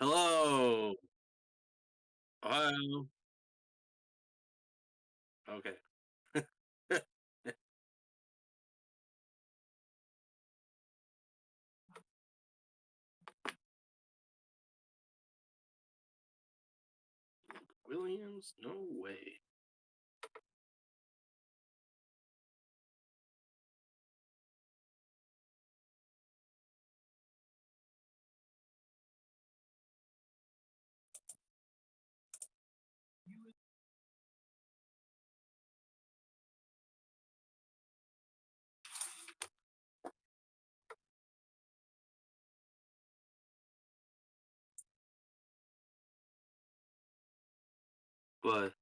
Hello. Hello. Okay. Williams? No way. What?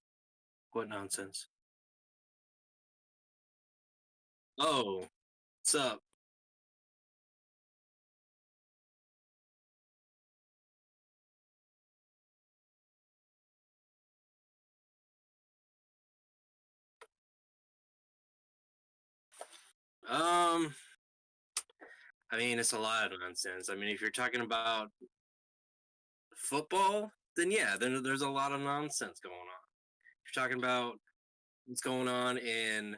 What nonsense? Oh, what's up? Um, I mean, it's a lot of nonsense. I mean, if you're talking about football, then yeah, then there's a lot of nonsense going on. If you're talking about what's going on in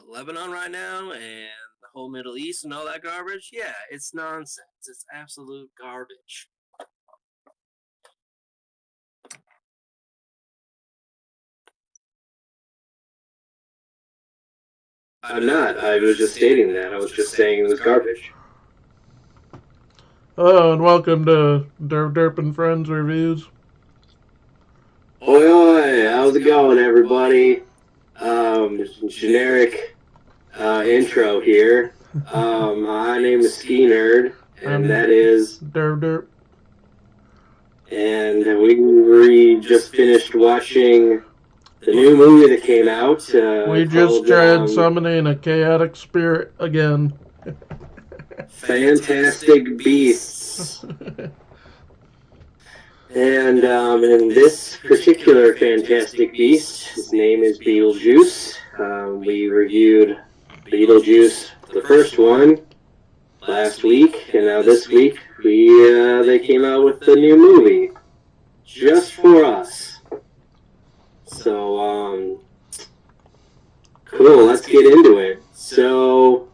Lebanon right now and the whole Middle East and all that garbage, yeah, it's nonsense. It's absolute garbage. I'm not. I was just stating that. I was just saying it was garbage. Hello and welcome to Derp Derp and Friends Reviews. Oi, oi, how's it going, everybody? Generic intro here. My name is Ski Nerd, and that is, Derp Derp. and we just finished watching the new movie that came out. We just called, tried summoning a chaotic spirit again. Fantastic Beasts. And in this particular Fantastic Beast, his name is Beetlejuice. We reviewed Beetlejuice, the first one, last week, and now this week they came out with the new movie just for us. So cool. Let's get into it. So,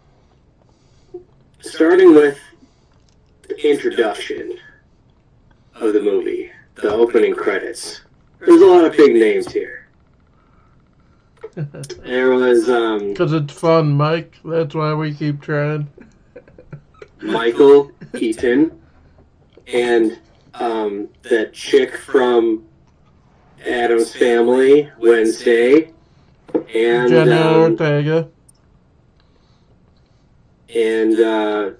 starting with the introduction of the movie, the opening credits. There's a lot of big names here. There was Because it's fun, Mike. That's why we keep trying. Michael Keaton and that chick from Adam's Family, Wednesday, and Jenna Ortega. and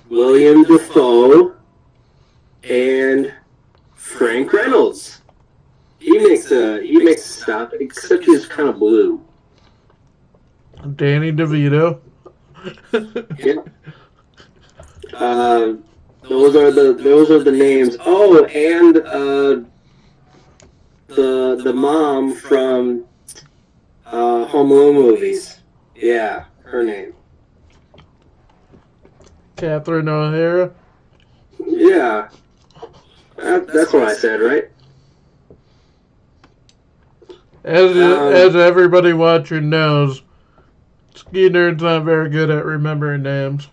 William Dafoe and Frank Reynolds. He makes a stop, except he's kind of blue. Danny DeVito. Yeah. Those are the names. Oh, and the mom from Home Alone movies. Yeah, her name. Catherine O'Hara. Yeah, that's what I said, right? As everybody watching knows, Ski Nerd's not very good at remembering names.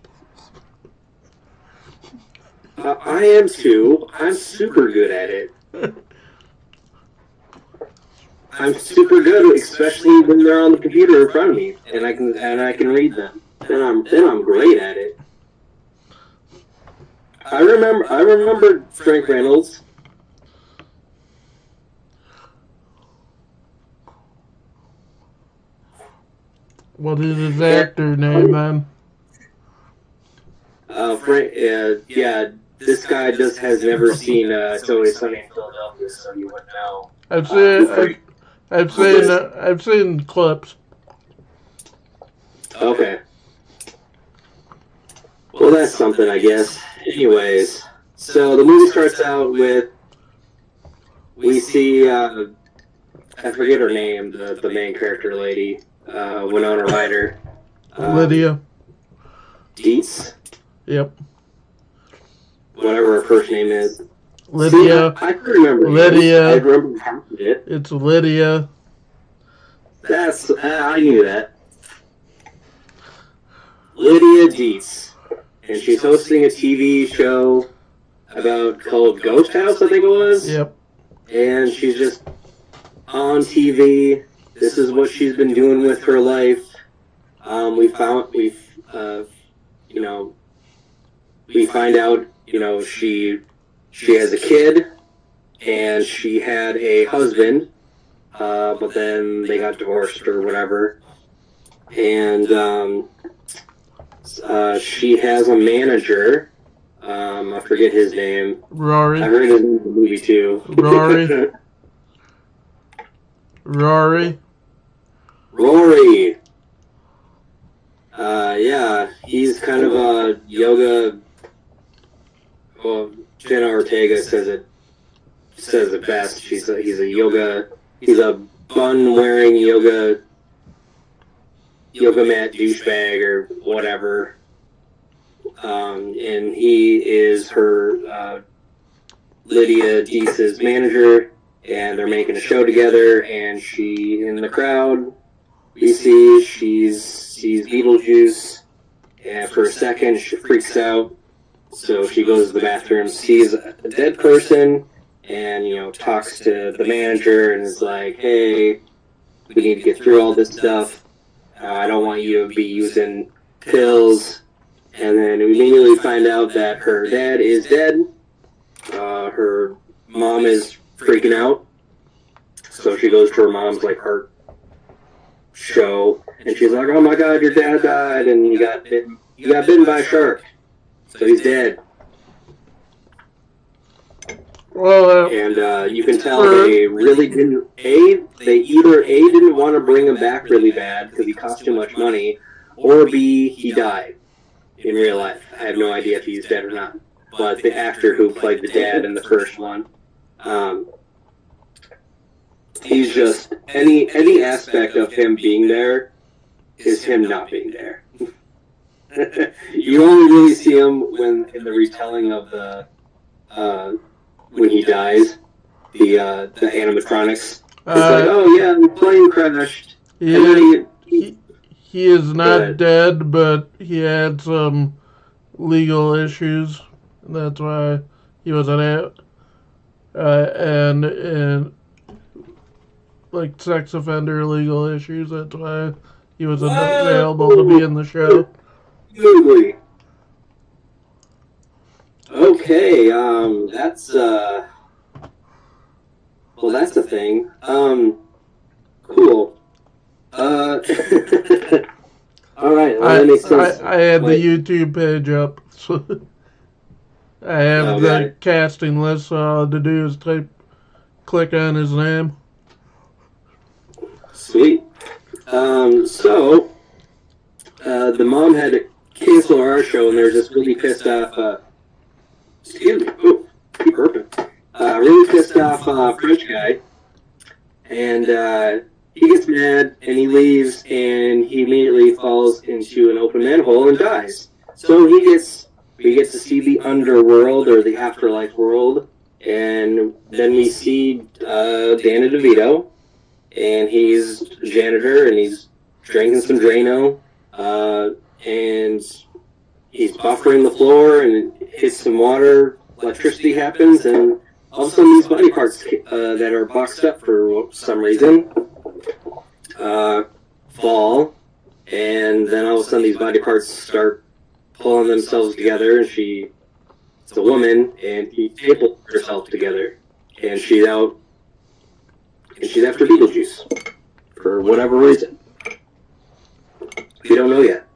I am too. I'm super good at it. I'm super good, especially when they're on the computer in front of me, and I can read them. Then I'm great at it. I remember Frank Reynolds. What is his actor name then? Frank. Yeah, this guy just has never seen It's Always Sunny in Philadelphia, so you wouldn't know. I've seen clips. Okay. Well, that's something, I guess. Anyways, so the movie starts out with we see I forget her name, the main character lady, Winona Lydia. Dietz. Yep. whatever her first name is. Lydia. See, I can remember. Lydia. I remember it. It's Lydia. I knew that. Lydia Deetz, and she's hosting a TV show called Ghost House, I think it was. Yep. And she's just on TV. This is what she's been doing with her life. We find out, she has a kid, and she had a husband, but then they got divorced or whatever. And she has a manager. I forget his name. Rory. I heard his name in the movie too. Rory. Yeah, he's kind of a yoga. Well, Jenna Ortega says it best. He's a bun wearing yoga mat douchebag or whatever. And he is her Lydia Deetz's manager, and they're making a show together. And she in the crowd, we see she's Beetlejuice, and for a second she freaks out. So she goes to the bathroom, sees a dead person, and talks to the manager and is like, "Hey, we need to get through all this stuff. I don't want you to be using pills." And then we immediately find out that her dad is dead. Her mom is freaking out. So she goes to her mom's art show, and she's like, "Oh my God, your dad died, and you got bitten by a shark. So he's dead." Well, and you can tell they really didn't. They either didn't want to bring him back really bad because he cost too much money, or B, he died in real life. I have no idea if he's dead or not. But the actor who played the dad in the first one, he's just any aspect of him being there is him not being there. You only really see him when in the retelling of the when he dies, the animatronics. It's like, oh yeah, the plane crashed. He is not dead, but he had some legal issues. That's why he was and sex offender legal issues. That's why he was available to be in the show. Absolutely. Okay, that's that's the thing. Cool. All right, that makes sense. I had the YouTube page up. So I have the casting list, so all I had to do is click on his name. Sweet. So the mom had to cancel our show, and there's this really pissed off. Excuse me. Oh, keep burping. Really pissed off French guy, and he gets mad and he leaves, and he immediately falls into an open manhole and dies. So we get to see the underworld or the afterlife world, and then we see Danny DeVito, and he's a janitor, and he's drinking some Drano, and he's buffering the floor, and it hits some water, electricity happens, and all of a sudden these body parts that are boxed up for some reason fall, and then all of a sudden these body parts start pulling themselves together, and it's a woman, and he stapled herself together, and she's out, and she's after Beetlejuice for whatever reason. We don't know yet.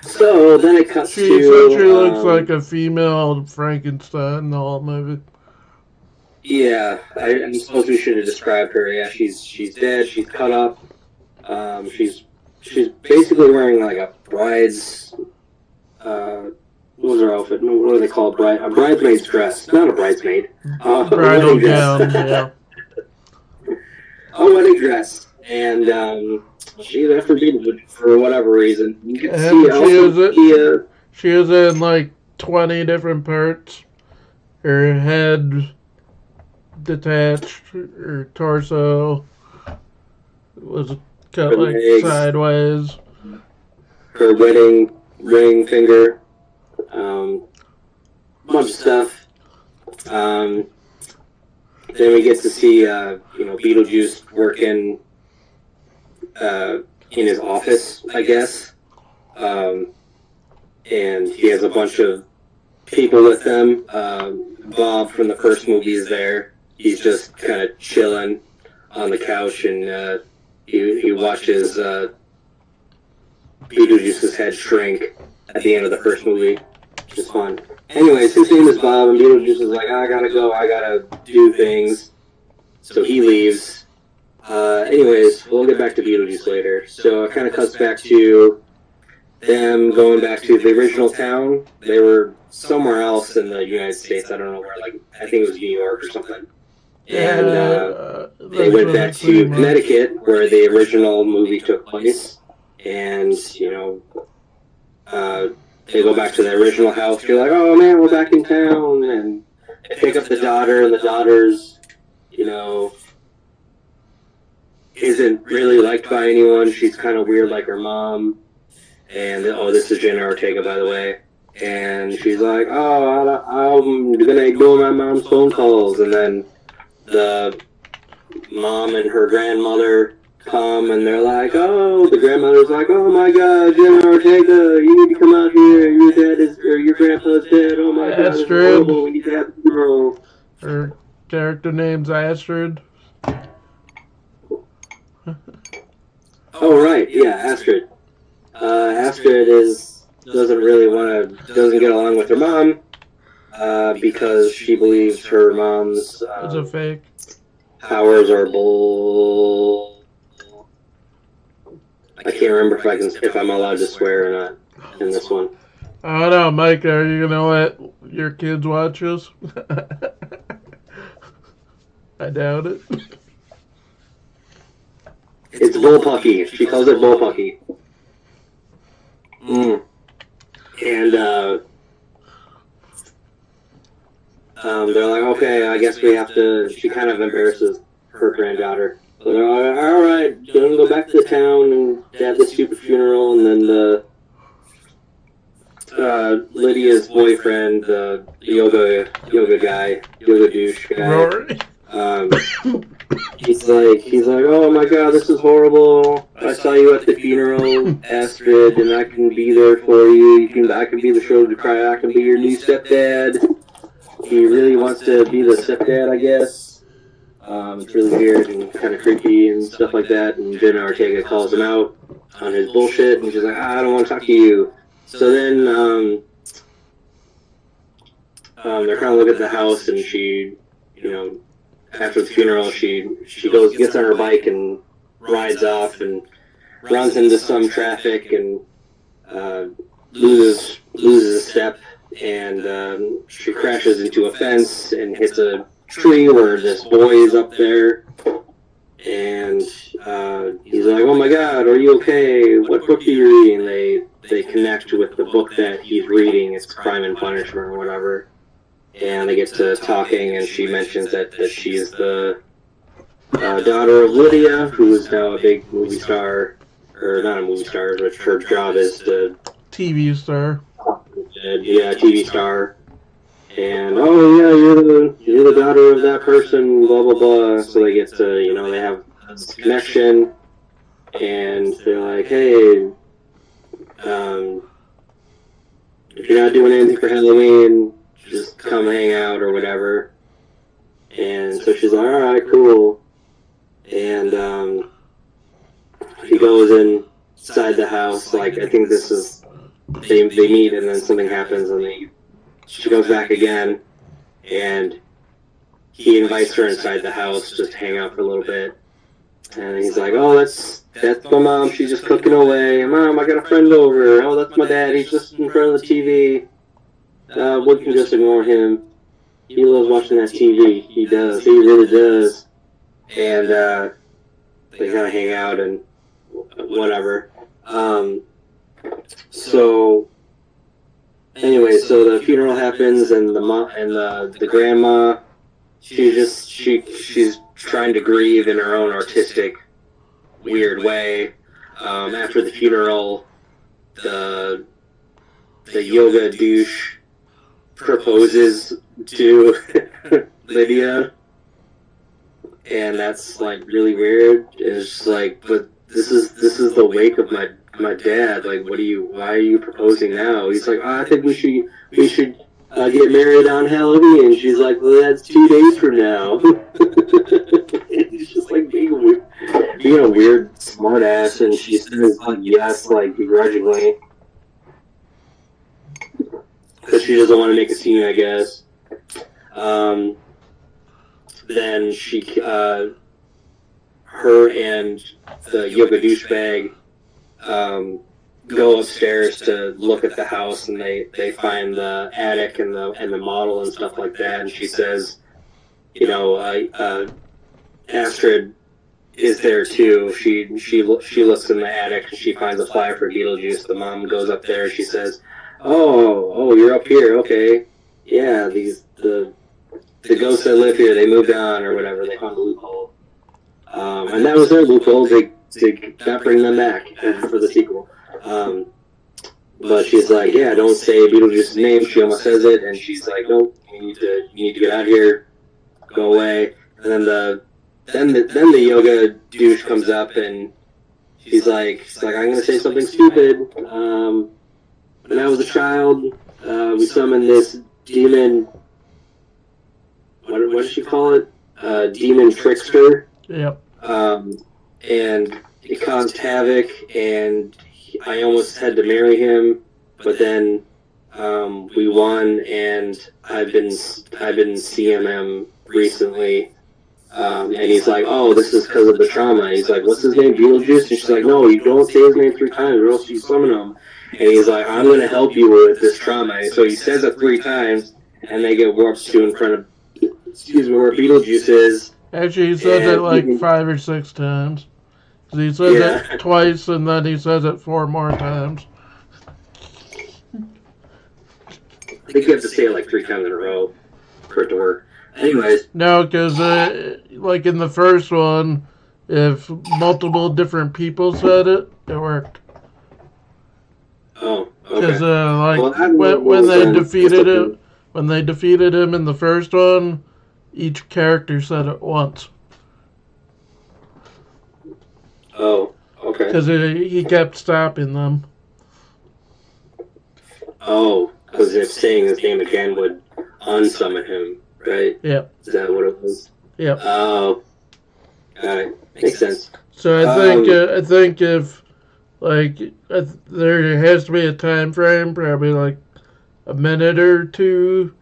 So then it cuts she to... She looks like a female Frankenstein in the whole movie. Yeah, I suppose we should have described her. Yeah, she's dead. She's cut up. She's basically wearing like a bride's. What was her outfit? What do they call a bridesmaid's dress? Not a bridesmaid. Bridal gown. Yeah. A wedding dress, and she's after Beetlejuice for whatever reason. You can see she was in like 20 different parts. her head detached, her torso was cut Her like legs, sideways. her wedding ring finger, bunch of stuff. Then we get to see, Beetlejuice working in his office, I guess. And he has a bunch of people with him. Bob from the first movie is there. He's just kind of chilling on the couch, and he watches Beetlejuice's head shrink at the end of the first movie, which is fun. Anyways, his name is Bob, and Beetlejuice is like, I gotta go, I gotta do things. So he leaves. Anyways, we'll get back to Beetlejuice later. So it kind of cuts back to them going back to the original town. They were somewhere else in the United States. I don't know where, I think it was New York or something. And they went back to Connecticut, where the original movie took place. And, they go back to the original house. You're like, oh man, we're back in town. And they pick up the daughter, and the daughter's, isn't really liked by anyone. She's kind of weird like her mom. And, this is Jenna Ortega, by the way. And she's like, I'm going to ignore my mom's phone calls. And then the mom and her grandmother come, and they're like, the grandmother's like, oh my God, Jenna Ortega, you need to come out here. Your grandpa's dead. Oh my God, it's horrible. We need to have a funeral. Her character name's Astrid. Oh right, yeah, Astrid. Astrid doesn't get along with her mom, because she believes her mom's It's a fake. powers are bull. I can't remember if I'm allowed to swear or not in this one. I don't know, Mike. Are you gonna let your kids watch this? I doubt it. It's bullpucky. She calls it bullpucky. And they're like, okay, I guess we have to. She kind of embarrasses her granddaughter. So they're like, all right, gonna go back to the town and have the stupid funeral, and then Lydia's boyfriend, the yoga douche guy. Rory. He's like, oh my God, this is horrible. I saw you at the funeral, Astrid, and I can be there for you. I can be the shoulder to cry. I can be your new stepdad. He really wants to be the stepdad, I guess. It's really weird and kind of creepy and stuff like that. And Jenna Ortega calls him out on his bullshit, and she's like, I don't want to talk to you. So then they're kind of looking at the house, and she, after the funeral, she gets on her bike and rides off and runs into some traffic and loses a step, and she crashes into a fence and hits a tree where this boy is up there, and he's like, oh my God, are you okay? What book are you reading? They connect with the book that he's reading. It's Crime and Punishment or whatever. And they get to talking, and she mentions that she's the daughter of Lydia, who is now a big movie star, or not a movie star, but her job is to TV star. TV star. And you're the daughter of that person, blah blah blah. So they get to they have this connection, and they're like, hey, if you're not doing anything for Halloween, just come hang out or whatever. And so she's like, alright, cool. And he goes inside the house, I think this is, they meet, and then something happens, and she goes back again, and he invites her inside the house just to hang out for a little bit. And he's like, oh, that's my mom, she's just cooking away. Mom, I got a friend over. Oh, that's my dad, he's just in front of the TV. We can just ignore him. He loves watching that TV. He does. He really does. And they kind of hang out and whatever. So the funeral happens, and the grandma, she's trying to grieve in her own artistic, weird way. After the funeral, the yoga douche proposes to Lydia, and that's like really weird. It's just like, but this is the wake of my dad. Like, why are you proposing now? He's like, I think we should get married on Halloween. And she's like, well, that's 2 days from now. He's just like being a weird smart ass, and she says like yes, like begrudgingly, because she doesn't want to make a scene, I guess. Then her and the yoga douchebag go upstairs to look at the house, and they find the attic and the model and stuff like that. And she says, Astrid is there too. She looks in the attic and she finds a flyer for Beetlejuice. The mom goes up there. She says, "Oh, you're up here. Okay, yeah. The ghosts that live here, they moved on or whatever. They found a loophole, and that was their loophole. They not bring them back for the sequel." But she's like, "Yeah, don't say Beetlejuice's name." She almost says it, and she's like, "Nope, you need to get out of here, go away." And then the yoga douche comes up, and she's like, "I'm gonna say something stupid. When I was a child, we summoned this demon. What did she call it? Demon trickster. Yep. And it caused havoc, and I almost had to marry him, but then we won, and I've been seeing him recently." And he's like, "Oh, this is because of the trauma." He's like, "What's his name, Beetlejuice?" And she's like, "No, you don't say his name 3 times, or else you summon him." And he's like, "I'm going to help you with this trauma." And so he says it 3 times, and they get warped to in front of, where Beetlejuice is. Actually, he says it like 5 or 6 times. He says it twice, and then he says it 4 more times. I think you have to say it like 3 times in a row for it to work. Anyways. No, because like in the first one, if multiple different people said it, it worked. Oh, okay. Because when they defeated him in the first one, each character said it once. Oh, okay. Because he kept stopping them. Oh, because if saying his name again would unsummon him, right? Yep. Is that what it was? Yep. Oh, got it. Makes sense. So I think if there has to be a time frame, probably like a minute or 2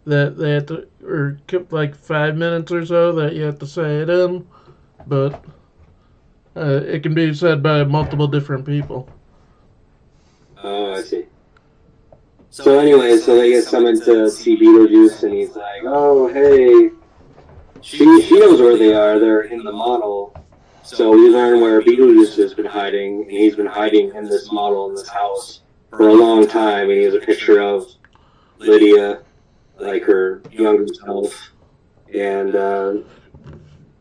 that they have to, or like 5 minutes or so that you have to say it in, but it can be said by multiple different people. Oh, I see. So anyway, so they get summoned to see Beetlejuice, and he's like, "Oh, hey." She knows where they are. They're in the model. So we learn where Beetlejuice has been hiding, and he's been hiding in this model in this house for a long time. And he has a picture of Lydia, like her younger self, and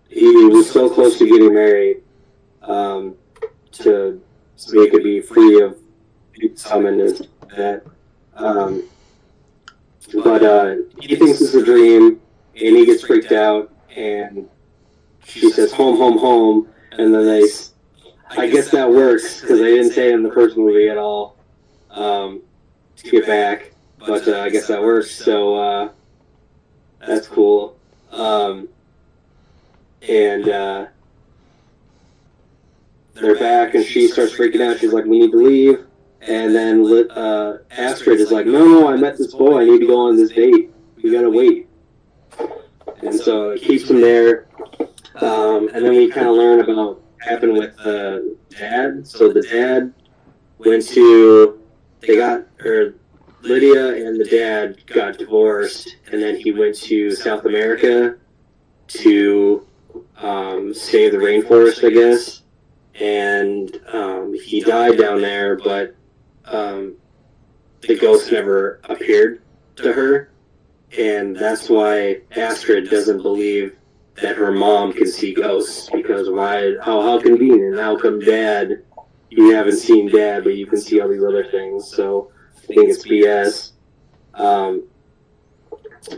he was so close to getting married, so he could be free of being summoned as that. But he thinks it's a dream, and he gets freaked out, and she says, "Home, home, home," and then I guess that works, because they didn't say it in the first movie at all, to get back, but I guess that works, so that's cool. And they're back, and she starts freaking out. She's like, "We need to leave." And then Astrid is like, no, I met this boy. I need to go on this date. We gotta wait. And so it keeps him there. And then we kind of learn about what happened with the dad. So the dad Lydia and the dad got divorced, and then he went to South America to save the rainforest, I guess. And he died down there, but the ghost never appeared to her, and that's why Astrid doesn't believe that her mom can see ghosts, because why? How convenient? How come Dad? You haven't seen Dad, but you can see all these other things. So I think it's BS.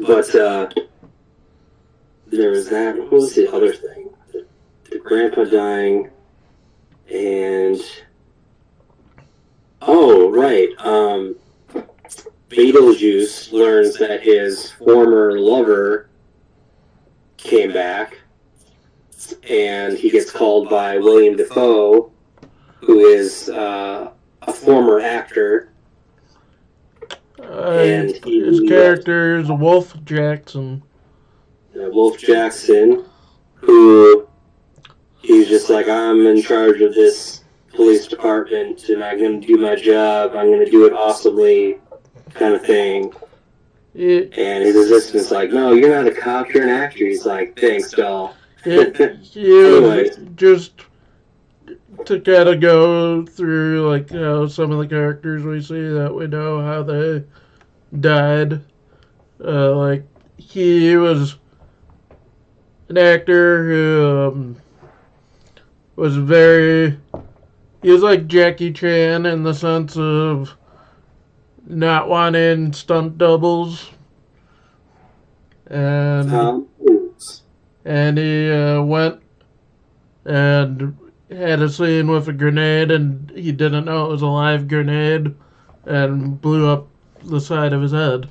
But there was that. What was the other thing? The grandpa dying, and oh right, Beetlejuice learns that his former lover came back, and he gets called by William Dafoe, who is a former actor. And his character is Wolf Jackson. Wolf Jackson, who he's just like, I'm in charge of this police department, and I'm going to do my job. I'm going to do it awesomely, kind of thing. And his assistant's like, no, you're not a cop, you're an actor. He's like, thanks, doll. Anyway, just to kind of go through, like, you know, some of the characters we see that we know how they died. Like, he was an actor who was he was like Jackie Chan in the sense of not wanting stunt doubles. And he went and had a scene with a grenade, and he didn't know it was a live grenade, and blew up the side of his head.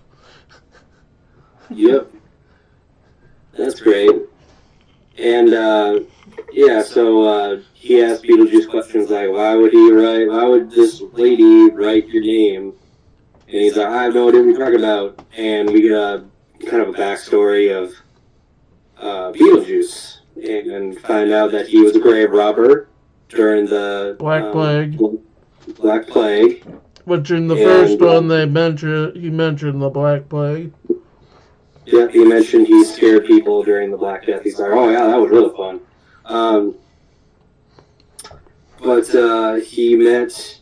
Yep. That's great. And, yeah, so he asked Beetlejuice questions like, why would this lady write your name? And he's like, I have no idea what you're talking about. And we get a kind of a backstory of Beetlejuice, and find out that he was a grave robber during the Black Plague. Black Plague. Which in the first one he mentioned the Black Plague. Yeah, he mentioned he scared people during the Black Death. He's like, oh yeah, that was really fun. But he met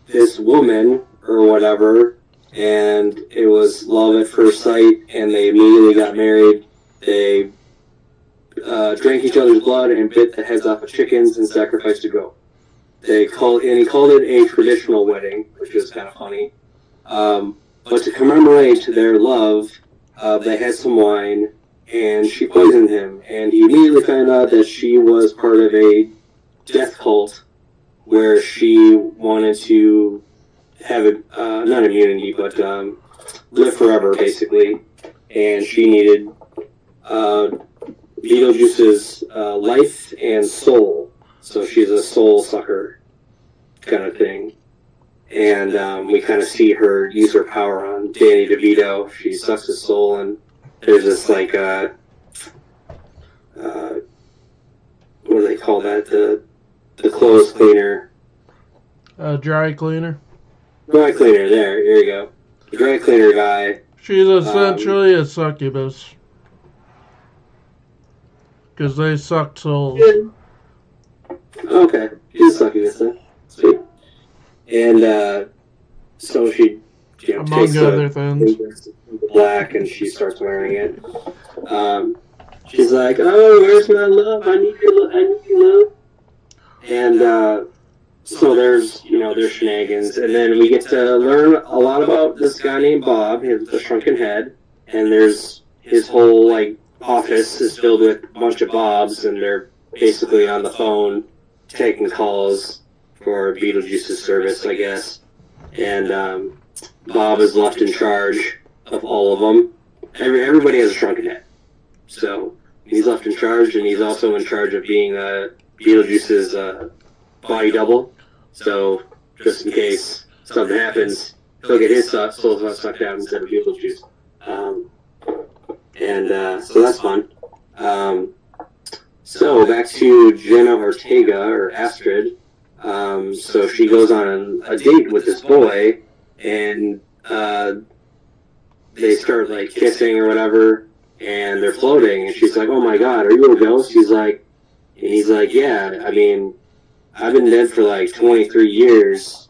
this woman or whatever, and it was love at first sight, and they immediately got married. They drank each other's blood and bit the heads off of chickens and sacrificed a goat. He called it a traditional wedding, which was kind of funny. But to commemorate their love, they had some wine, and she poisoned him. And he immediately found out that she was part of a death cult where she wanted to have not immunity, but live forever, basically. And she needed Beetlejuice's life and soul. So she's a soul sucker kind of thing. And we kind of see her use her power on Danny DeVito. She sucks his soul, and there's this, like, what do they call that? The clothes cleaner. Dry cleaner. Dry cleaner, here you go. The dry cleaner guy. She's essentially a succubus. Because they suck souls. Okay, she's a succubus then. Sweet. And so she, among other things, black, and she starts wearing it. She's like, "Oh, where's my love? I need your love." And so there's shenanigans, and then we get to learn a lot about this guy named Bob, the shrunken head, and there's his whole, like, office is filled with a bunch of Bobs, and they're basically on the phone taking calls for Beetlejuice's service, I guess. And Bob is left in charge of all of them. Everybody has a shrunken head. So he's left in charge, and he's also in charge of being Beetlejuice's body double. So just in case something happens, he'll get his soul sucked out instead of Beetlejuice. So that's fun. So back to Jenna Ortega, or Astrid. So she goes on a date with this boy, and they start, like, kissing or whatever, and they're floating, and she's like, oh my god, are you a ghost? He's like, yeah, I mean, I've been dead for like 23 years.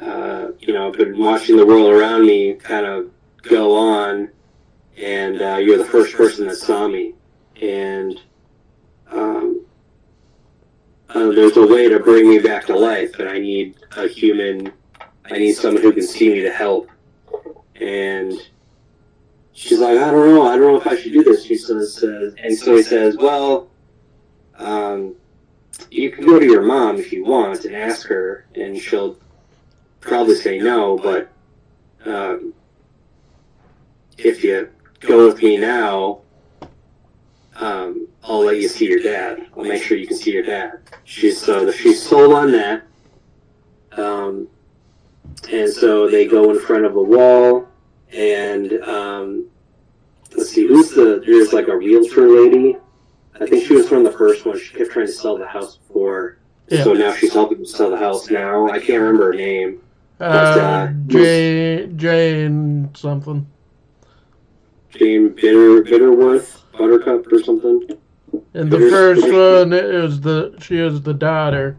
I've been watching the world around me kind of go on, and you're the first person that saw me. And there's a way to bring me back to life, but I need someone who can see me to help. And she's like, I don't know if I should do this. She says, and so he says, well, you can go to your mom if you want and ask her, and she'll probably say no, but if you go with me now, I'll let you see your dad. I'll make sure you can see your dad. She's sold on that. And so they go in front of a wall, and let's see, there's like a realtor lady. I think she was from the first one. She kept trying to sell the house before. Yeah. So now she's helping them sell the house now. I can't remember her name. Jane something. Jane Bitterworth, Buttercup or something. In the first one, she was the daughter.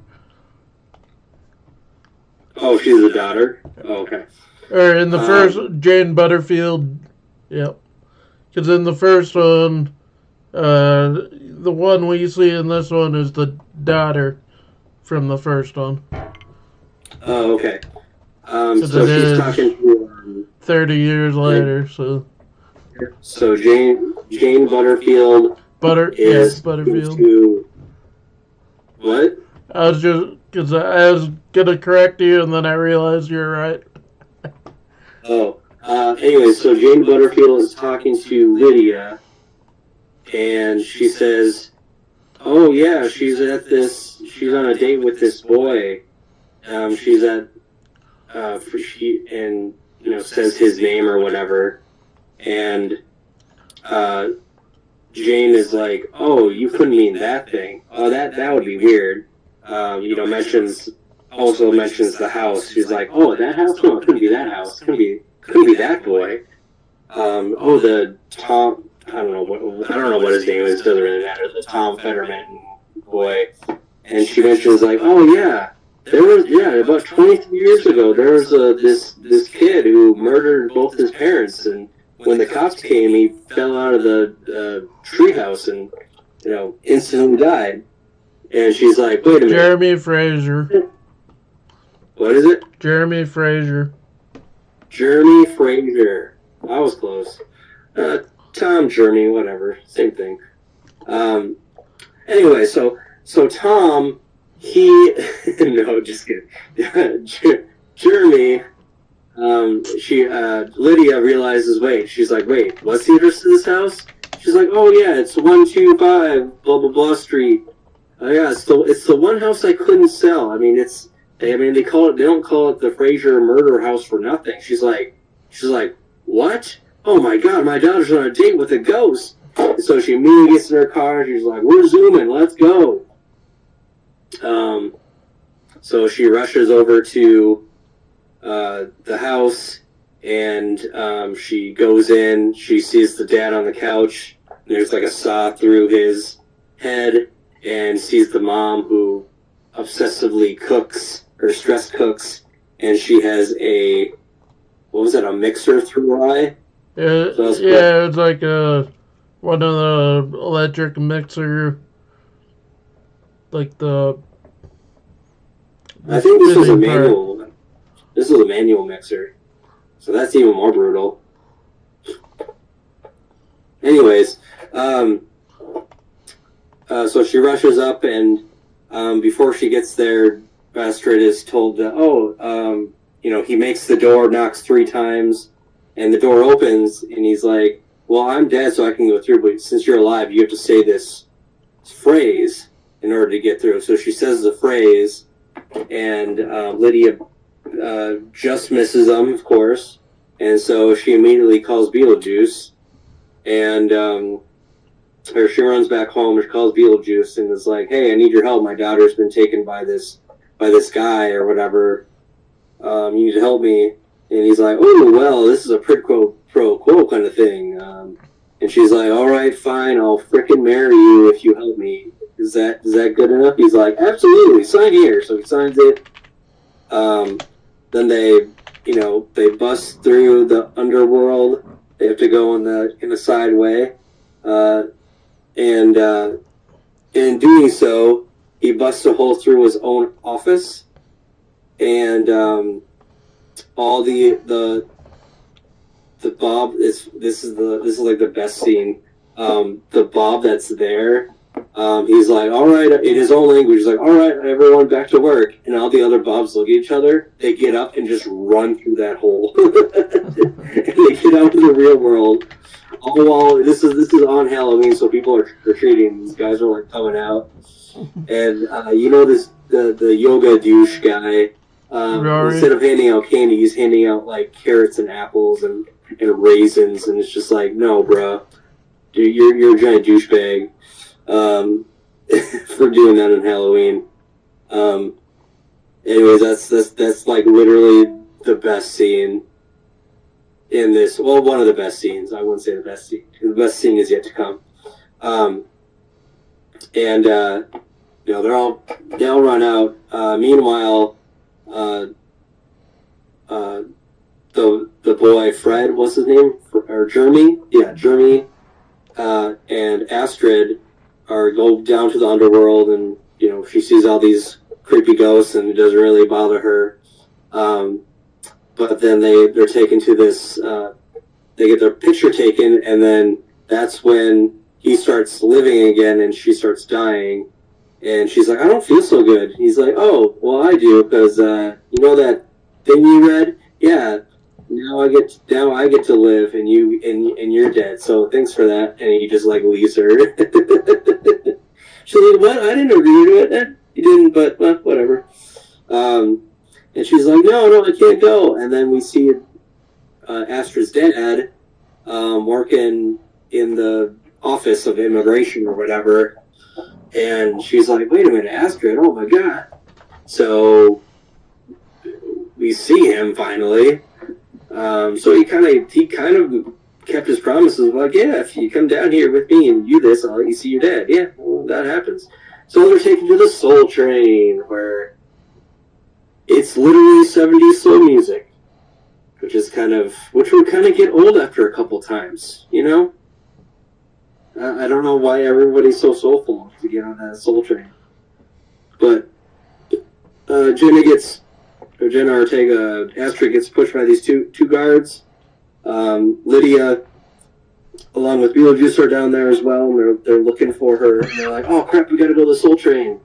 Oh, she's the daughter? Oh, okay. Or in the first, Jane Butterfield. Yep. Because in the first one, the one we see in this one is the daughter from the first one. Oh, okay. So she's talking to 30 years later. So Jane Butterfield is Butterfield. What? Because I was gonna correct you, and then I realized you're right. Anyway, so Jane Butterfield is talking to Lydia, and she says, "Oh yeah, she's on a date with this boy. She's at, says his name or whatever, and Jane is like, oh, you couldn't mean that thing. Oh, that would be weird. Mentions the house. She's like, oh, that house? No, it couldn't be that house. Couldn't be that boy. The Tom. I don't know what his name is. Doesn't really matter. The Tom Fetterman boy. And she mentions like, oh yeah, about 23 years ago there was this kid who murdered both his parents, and when the cops came, he fell out of the treehouse and instantly died. And she's like, wait a minute. Jeremy Fraser. What is it? Jeremy Fraser. Jeremy Fraser. I was close. Tom, Jeremy, whatever. Same thing. Anyway, so Tom, no, just kidding. Jeremy, Lydia realizes, she's like, wait, what's the address to this house? She's like, oh yeah, it's 125 blah blah blah street. Oh yeah, it's the one house I couldn't sell. I mean, they don't call it the Fraser murder house for nothing. She's like, what? Oh my God, my daughter's on a date with a ghost. And so she immediately gets in her car. She's like, we're zooming, let's go. So she rushes over to the house, and she goes in. She sees the dad on the couch. There's like a saw through his head, and sees the mom who obsessively cooks or stress cooks, and she has a mixer through her eye. It's like one of the electric mixer, like the. I think this was a manual. This was a manual mixer, so that's even more brutal. Anyways, so she rushes up, and before she gets there, Astrid is told that he makes the door, knocks 3 times, and the door opens, and he's like, well, I'm dead, so I can go through, but since you're alive, you have to say this phrase in order to get through. So she says the phrase, and Lydia just misses them, of course, and so she immediately calls Beetlejuice, and she runs back home, she calls Beetlejuice, and is like, hey, I need your help, my daughter's been taken by this guy, or whatever, you need to help me. And he's like, oh, well, this is a quid pro quo kind of thing. And she's like, all right, fine, I'll frickin' marry you if you help me. Is that good enough? He's like, absolutely, sign here. So he signs it. then they bust through the underworld. They have to go in the side way, and in doing so, he busts a hole through his own office, and all the Bob is this is like the best scene. The Bob that's there, he's like, all right, in his own language, he's like, all right, everyone back to work. And all the other Bobs look at each other. They get up and just run through that hole. And they get out in the real world. All while this is on Halloween, so people are trick-or-treating. These guys are like coming out. And the yoga douche guy, instead of handing out candy, he's handing out like carrots and apples and raisins, and it's just like, no, bro, dude, you're a giant douchebag for doing that on Halloween. Anyways, that's like literally the best scene in this. Well, one of the best scenes. I wouldn't say the best scene. The best scene is yet to come. They all run out. Meanwhile, the boy Fred, what's his name, or Jeremy? Yeah, Jeremy, and Astrid go down to the underworld, and she sees all these creepy ghosts, and it doesn't really bother her. But then they're taken to this. They get their picture taken, and then that's when he starts living again, and she starts dying. And she's like, I don't feel so good. He's like, oh, well, I do, because you know that thing you read? Yeah. Now I get to live, and you're dead. So thanks for that. And he just like leaves her. She's like, what? I didn't agree to it. You didn't, but well, whatever. And she's like, no, I can't go. And then we see Astrid's dad working in the office of immigration or whatever. And she's like, wait a minute, Astrid, oh my god. So we see him finally. So he kind of kept his promises. Like, yeah, if you come down here with me and do this, I'll let you see your dad. Yeah, well, that happens. So they're taken to the Soul Train, where it's literally 70s soul music, which would kind of get old after a couple times, I don't know why everybody's so soulful to get on that Soul Train. But Jenna Ortega, Astrid gets pushed by these two guards. Lydia, along with Beetlejuice, are down there as well, and they're looking for her. And they're like, oh crap, we gotta go to the Soul Train.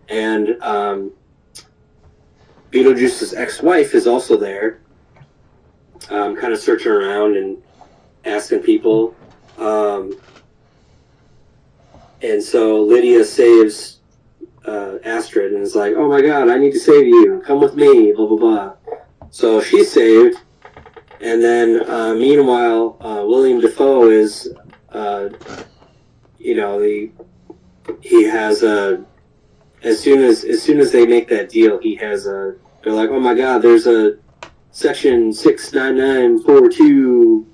And Beetlejuice's ex-wife is also there, kind of searching around and asking people. And so Lydia saves Astrid and is like, oh my god, I need to save you. Come with me, blah, blah, blah. So she's saved. And then, meanwhile, William Dafoe is, he has as soon as they make that deal, he has they're like, oh my god, there's a section 69942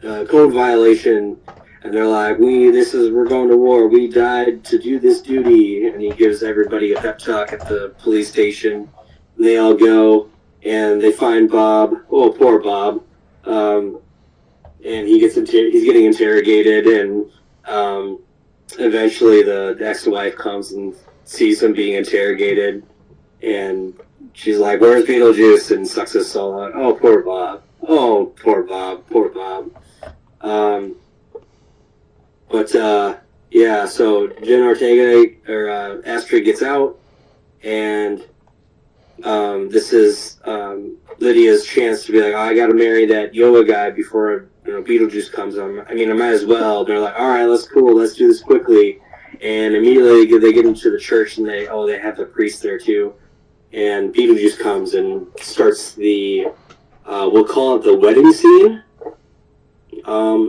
code violation. And they're like, we're going to war. We died to do this duty. And he gives everybody a pep talk at the police station. And they all go, and they find Bob. Oh, poor Bob. And he's getting interrogated, and eventually the ex-wife comes and sees him being interrogated, and she's like, where's Beetlejuice? And sucks his soul out. Oh, poor Bob. Oh, poor Bob. Poor Bob. So Jen Ortega, or Astrid, gets out, and this is Lydia's chance to be like, oh, I gotta marry that yoga guy before Beetlejuice comes on. I might as well. They're like, all right, let's do this quickly. And immediately they get into the church, and they have the priest there too. And Beetlejuice comes and starts the, we'll call it the wedding scene.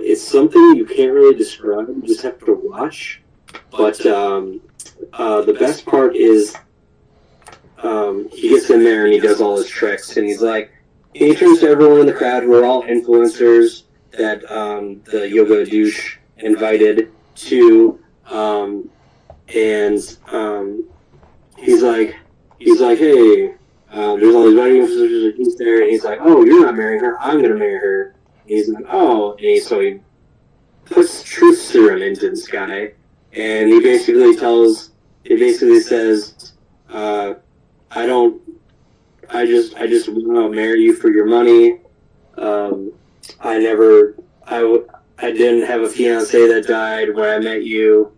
It's something you can't really describe, you just have to watch. But the best part is he gets in there and he does all his tricks, and he turns to everyone in the crowd who are all influencers that the yoga douche invited to, and he's like, hey, There's all these wedding officials, and he's there, and he's like, "Oh, you're not marrying her. I'm gonna marry her." And he's like, "Oh," and so he puts truth serum into this guy, and he basically says, I just want to marry you for your money. I didn't have a fiance that died when I met you,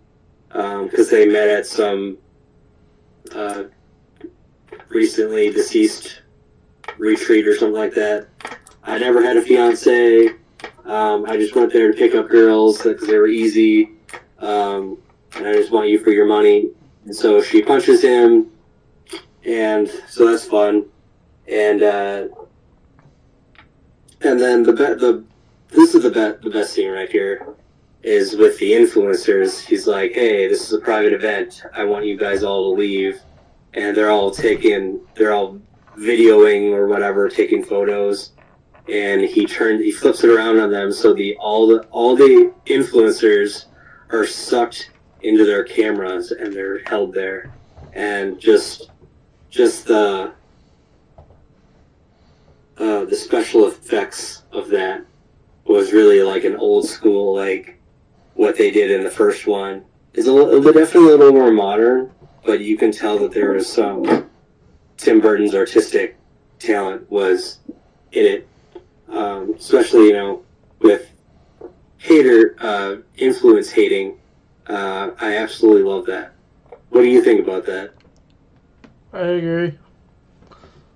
because they met at some recently deceased retreat or something like that. I never had a fiance. I just went there to pick up girls because they were easy, and I just want you for your money. And so she punches him, and so that's fun. And then this is the best scene right here is with the influencers. He's like, "Hey, this is a private event. I want you guys all to leave," and they're all videoing or whatever, taking photos. And he flips it around on them, so all the influencers are sucked into their cameras and they're held there, and just the special effects of that was really like an old school, like what they did in the first one. It's definitely a little more modern, but you can tell that there was some Tim Burton's artistic talent was in it. Especially, with influence hating. I absolutely love that. What do you think about that? I agree.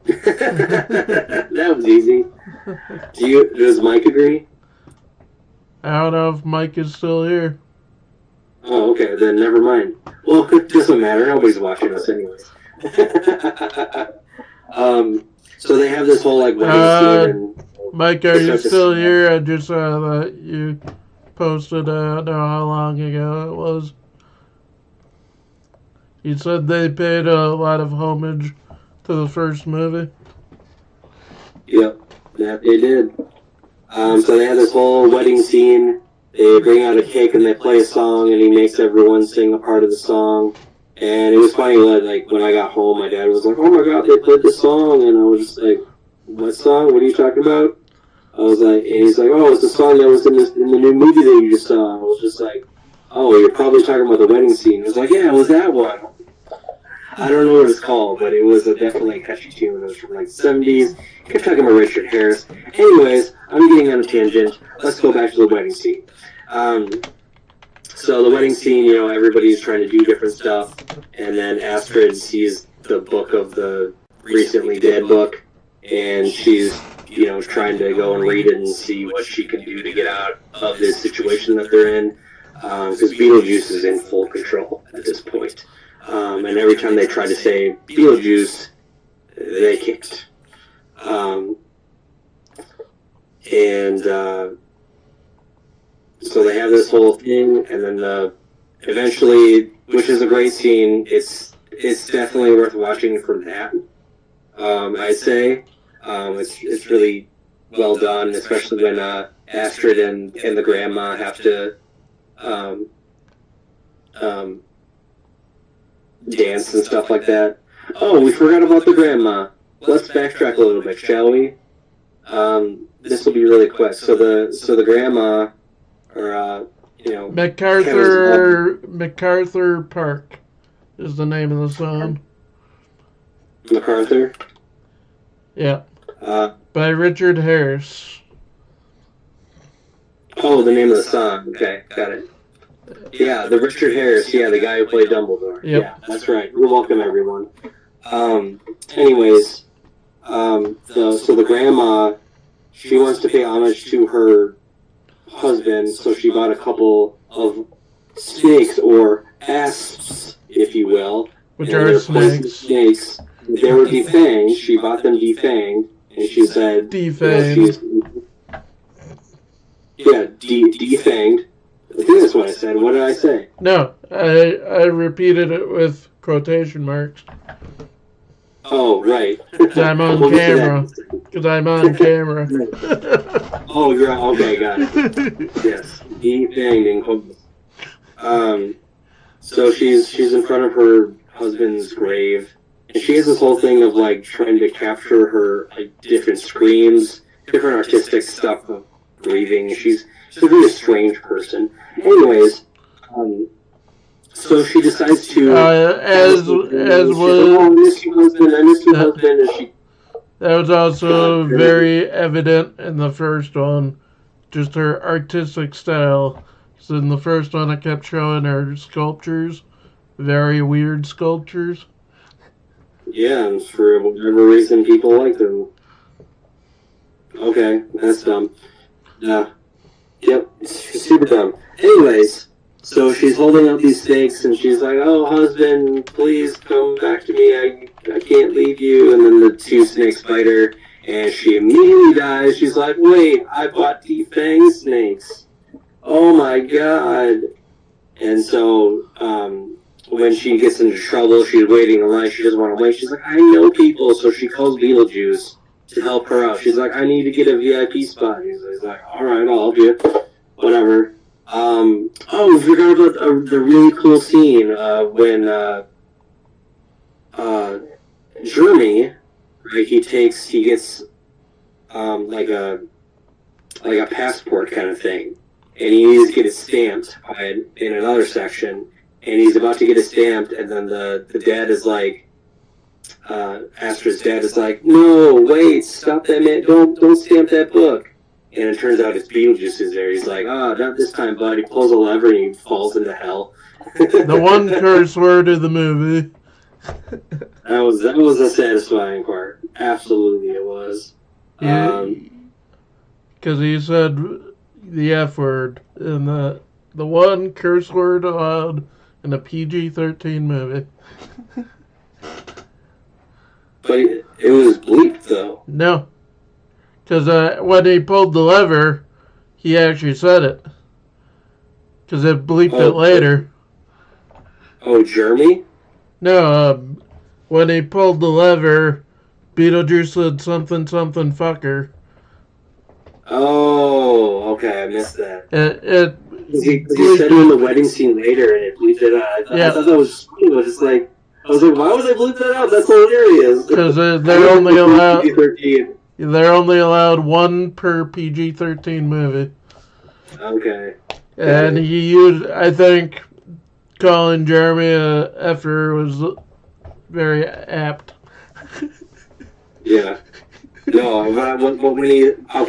That was easy. Does Mike agree? I don't know if Mike is still here. Oh, okay, then never mind. Well, it doesn't matter. Nobody's watching us anyways. So they have this whole like wedding scene. Mike, are you still here? I just saw that you posted, I don't know how long ago it was. You said they paid a lot of homage to the first movie. Yep, they did. So they have this whole wedding scene. They bring out a cake and they play a song, and he makes everyone sing a part of the song. And it was funny, like when I got home, my dad was like, "Oh my God, they played this song," and I was just like, "What song? What are you talking about?" I was like, and he's like, "Oh, it's the song that was in the new movie that you just saw." I was just like, "Oh, you're probably talking about the wedding scene." He was like, "Yeah, it was that one." I don't know what it's called, but it was definitely a catchy tune. It was from like the 70s. Kept talking about Richard Harris. Anyways, I'm getting on a tangent. Let's go back to the wedding scene. So the wedding scene, everybody's trying to do different stuff, and then Astrid sees the book of the recently dead book, and she's trying to go and read it and see what she can do to get out of this situation that they're in, because Beetlejuice is in full control at this point. And every time they try to say Beetlejuice, they can't. So they have this whole thing, and then eventually, which is a great scene, it's definitely worth watching for that. I'd say it's really well done, especially when Astrid and the grandma have to dance and stuff like that. Oh, we forgot about the grandma. Let's backtrack a little bit, shall we? This will be really quick. So the grandma, or MacArthur Park is the name of the song. MacArthur? Yeah. By Richard Harris. Oh, the name of the song. Okay, got it. Yeah, the Richard Harris. Yeah, the guy who played Dumbledore. Yep. Yeah, that's right. You're welcome, everyone. Anyways, so the grandma, she wants to pay homage to her husband, so she bought a couple of snakes, or asps, if you will. Which are snakes. They were defanged. She bought them defanged, and she said... Defanged. Defanged. I think that's what I said. What did I say? No, I repeated it with quotation marks. Oh, right. Because I'm on camera. Oh, you're okay, got it. Yes. Defanged in quotes. So she's in front of her husband's grave, And she has this whole thing of like trying to capture her like different screams, different artistic stuff of grieving. She's a very strange person. Anyways, so she decides to as was I miss you, husband. I miss you, husband. And she that was also very evident in the first one, just her artistic style. So in the first one, I kept showing her sculptures, very weird sculptures. Yeah, and for whatever reason, people like them. Okay, that's dumb. Yep, super dumb. Anyways, so she's holding out these stakes, and she's like, "Oh, husband, please come back to me. I can't leave you." And then the two snakes bite her, and she immediately dies. She's like, "Wait, I bought defang snakes. Oh my god!" And so, when she gets into trouble, she's waiting in line. She doesn't want to wait. She's like, "I know people," so she calls Beetlejuice to help her out. She's like, "I need to get a VIP spot." He's like, "All right, I'll help you." Whatever. We forgot about the really cool scene when Jeremy, right? He gets like a passport kind of thing, and he needs to get it stamped in another section, and he's about to get it stamped, and then the dad is like, Astra's dad is like, "No, wait, stop that, man! Don't stamp that book." And it turns out it's Beetlejuice is there. He's like, "Oh, not this time, bud." He pulls a lever and he falls into hell. The one curse word of the movie. That was a satisfying part. Absolutely, it was. Yeah, because he said the F word in the one curse word allowed in a PG-13 movie. But it was bleeped though. No. Because when he pulled the lever, he actually said it. Because it bleeped it later. Oh, Jeremy? No, when he pulled the lever, Beetlejuice said something fucker. Oh, okay, I missed that. He said it in the wedding scene later, and it bleeped it out. I thought that was funny. I was just like, why would they bleep that out? That's hilarious. Because they're only allowed PG-13. They're only allowed one per PG-13 movie. Okay. And he used, I think, calling Jeremy a effer was very apt. Yeah. No, when he I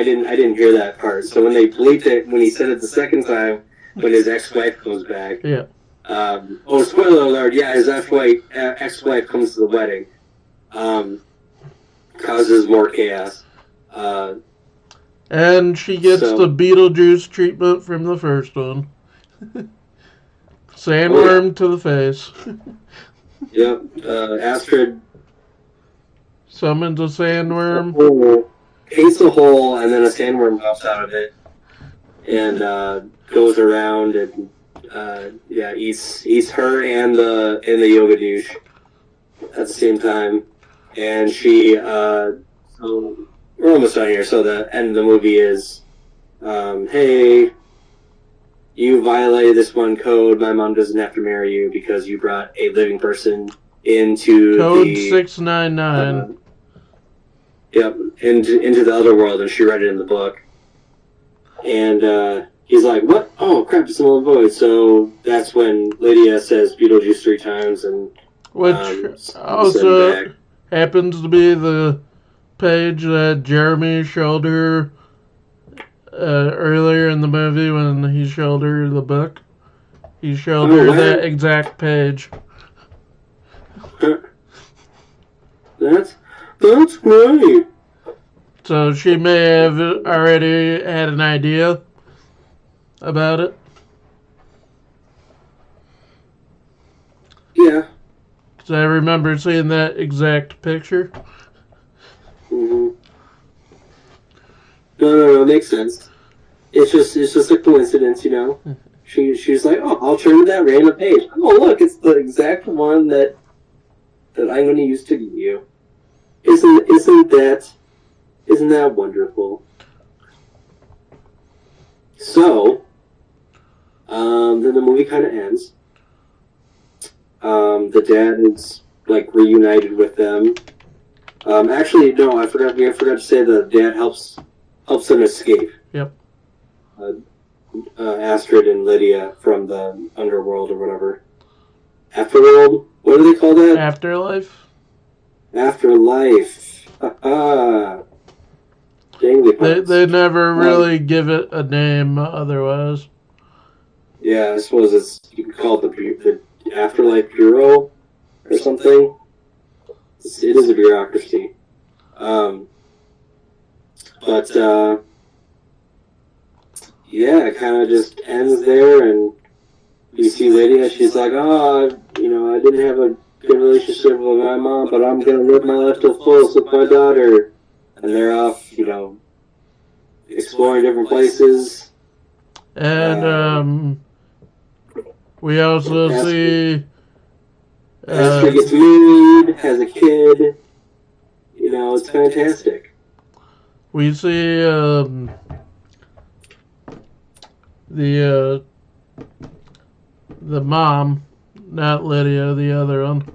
didn't hear that part. So when they bleeped it, when he said it the second time, when his ex-wife comes back. Yeah. Spoiler alert! Yeah, his ex-wife comes to the wedding. Causes more chaos. And she gets the Beetlejuice treatment from the first one. Sandworm to the face. Yep. Astrid summons a sandworm. Paints a hole, and then a sandworm pops out of it, and goes around and eats her and the yoga douche at the same time. And she, so we're almost done here. So the end of the movie is, hey, you violated this one code. My mom doesn't have to marry you because you brought a living person into Code 699. Yep, into the other world, and she read it in the book. And he's like, "What? Oh crap! It's a null and void." So that's when Lydia says Beetlejuice 3 times, and which also happens to be the page that Jeremy showed her earlier in the movie when he showed her the book. He showed her that exact page. That's great. So she may have already had an idea about it. Yeah. Because I remember seeing that exact picture. Mm-hmm. No, makes sense. It's just a coincidence, you know. She's like, "Oh, I'll turn to that random page. Oh, look, it's the exact one that I'm going to use to get you." Isn't that wonderful? So, then the movie kind of ends. The dad is like reunited with them. Actually, no, I forgot to say the dad helps them escape. Yep. Astrid and Lydia from the underworld or whatever. Afterworld? What do they call that? Afterlife. Afterlife. Dang, they never really give it a name otherwise. Yeah, I suppose you could call it the Afterlife Bureau or something. It is a bureaucracy. Yeah, it kind of just ends there, and you see Lydia, she's like, I didn't have a good relationship with my mom, but I'm going to live my life to the fullest with my daughter. And they're off, exploring different places. And we also see... Astrid gets married, has a kid. It's fantastic. We see the mom, not Lydia, the other one.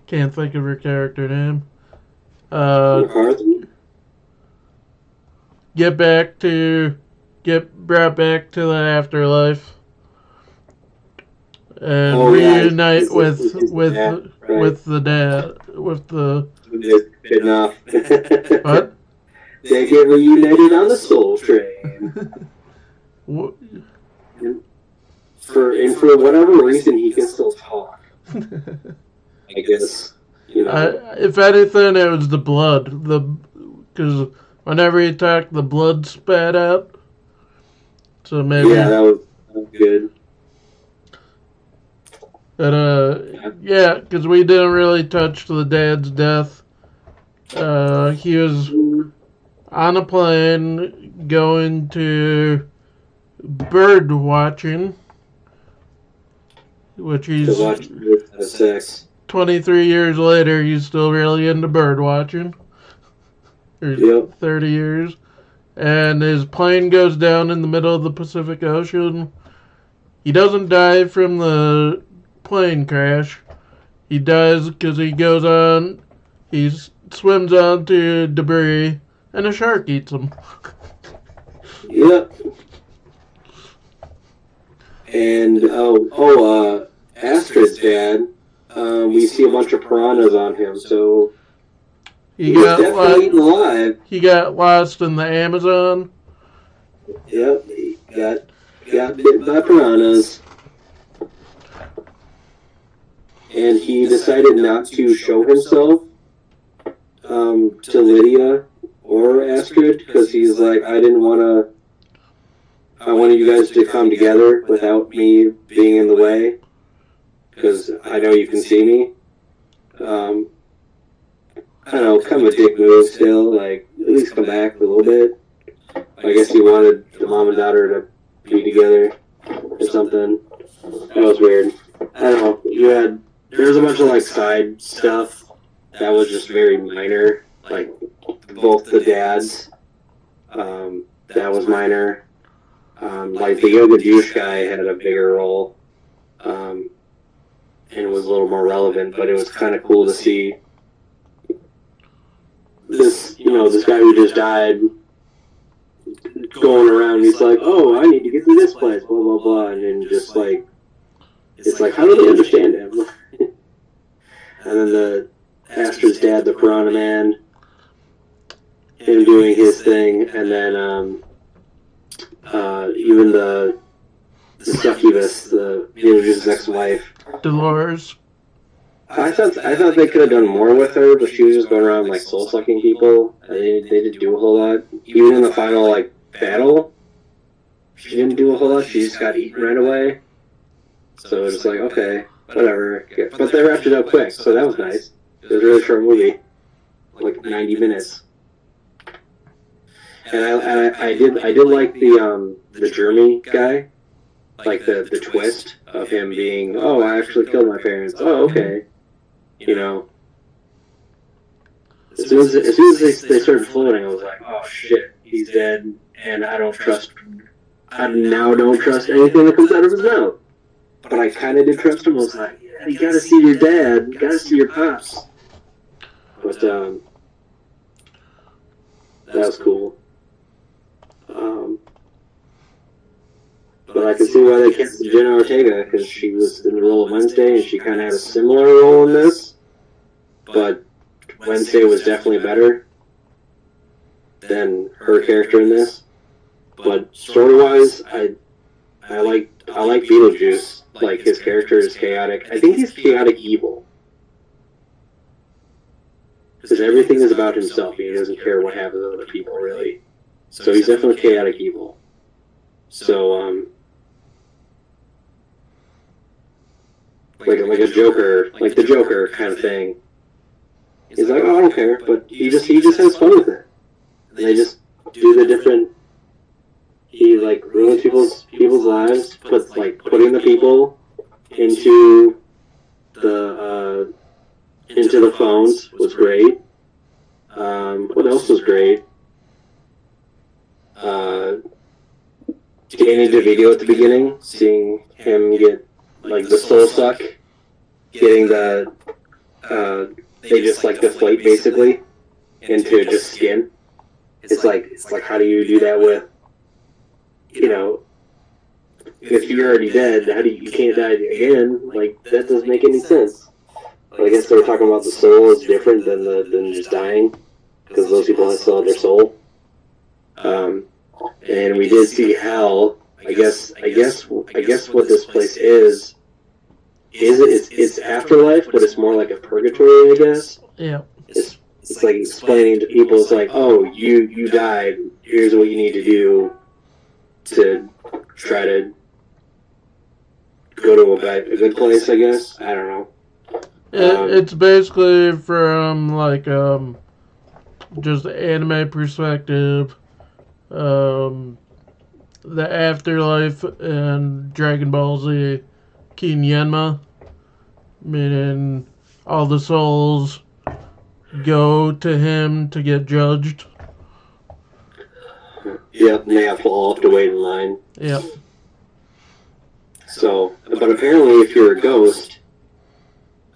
Can't think of her character name. McCarthy? Get brought back to the afterlife. And reunite with the dad, with the... Bitten off. What? They get reunited on the Soul Train. For whatever reason, he can still talk. I guess. If anything, it was the blood. Because whenever he talked, the blood spat out. So maybe... Yeah, that was good. But, yeah, because we didn't really touch the dad's death. He was on a plane going to bird watching, which he's 23 years later, he's still really into bird watching. Or 30 years. And his plane goes down in the middle of the Pacific Ocean. He doesn't die from the plane crash. He dies because he goes on, he swims onto debris, and a shark eats him. Yep. And, Astrid's dad, we see a bunch of piranhas on him, so he got definitely alive. He got lost in the Amazon. Yep, he got bit by piranhas. And he decided not to show himself to Lydia or Astrid because he's like, I wanted you guys to come together without me being in the way because I know you can see me. I don't know, kind of a dick move still, like, at least come back a little bit. I guess he wanted the mom and daughter to be together or something. That was weird. I don't know, there's a bunch of, side stuff that was just very minor. Like, both the dads, that was minor. The yoga juice guy had a bigger role, and was a little more relevant, but it was kind of cool to see this guy who just died going around. He's like, I need to get to this place, blah, blah, blah, and then just, it's like, how do they understand him? And then the Astrid's dad, the Piranha Man, him doing his thing, and then even the succubus, the beetlejuice's ex-wife, Dolores. I thought they could have done more with her, but she was just going around soul sucking people. They didn't do a whole lot. Even in the final battle, she didn't do a whole lot. She just got eaten right away. So it was like, okay, whatever. But they wrapped it up quick, so that was nice. It was a really short movie, 90 minutes. And I did like the Jeremy guy, the twist of him being, I actually killed my parents. Oh, okay. As soon as they started floating, I was like, oh shit, he's dead, and I now don't trust anything that comes out of his mouth. But I kind of did trust him. I was like, yeah, you gotta see your dad. You gotta see your pops. But that was cool. But I can see why they cast Jenna Ortega, because she was in the role of Wednesday, and she kind of had a similar role in this. But Wednesday was definitely better than her character in this. But story-wise, I like Beetlejuice. Like, his character is chaotic. I think he's chaotic evil. Because everything is about himself. He doesn't care what happens to other people, really. So he's definitely chaotic evil. So, like a Joker, like the Joker kind of thing. He's like, oh, I don't care, but he just has fun with it. And they just do the different. He like ruins people's lives, putting the people into the phones was great. What else was great? Danny DeVito at the beginning, seeing him get like the soul suck, getting the they just like deflate basically into just skin. It's like how do you do that with, you know, if you're already dead, how do you can't die again? Like, that doesn't make any sense. I guess they were talking about the soul is different than just dying, because those people still have their soul. And we did see hell. I guess what this place is it's afterlife, but it's more like a purgatory, I guess. Yeah. It's like explaining to people. It's like, oh, you died. Here's what you need to do to try to go to a good place, I guess. I don't know. It's basically from like just anime perspective, the afterlife and Dragon Ball Z Kinyenma, meaning all the souls go to him to get judged. Yep, and they all have to wait in line. Yep. So, but apparently if you're a ghost,